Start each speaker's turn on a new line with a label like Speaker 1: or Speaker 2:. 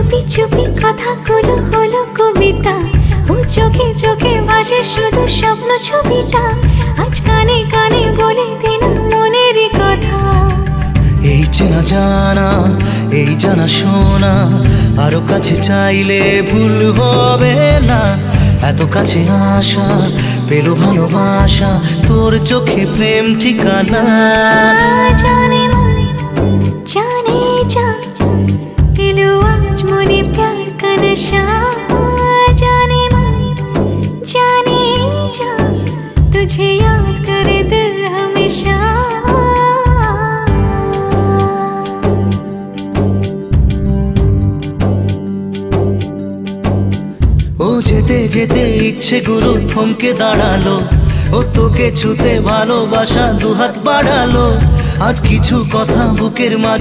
Speaker 1: চুপি চুপি কথাগুলো হলো কবিতা, ও চোখে চোখে ভাসে শুধু স্বপ্ন ছবিটা, আজ কানে কানে বলে দিন মনের কথা।
Speaker 2: এই চেনা জানা, এই জানা শোনা, আরো কাছে চাইলে ভুল হবে না। এত কাছে আসা পেলো ভালোবাসা, তোর চোখে প্রেম ঠিকানা।
Speaker 1: জানে মনে জানে যা, এলো আজ মনে প্যার কা নশা। जाने मन जाने जा, तुझे याद करे दिल हमेशा।
Speaker 2: ও যেতে যেতে ইচ্ছে গুরু থমকে দাঁড়ালো, ও তোকে ছুতে ভালোবাসা দুহাত বাড়ালো। আজ কিছু কথা বুকের মাঝে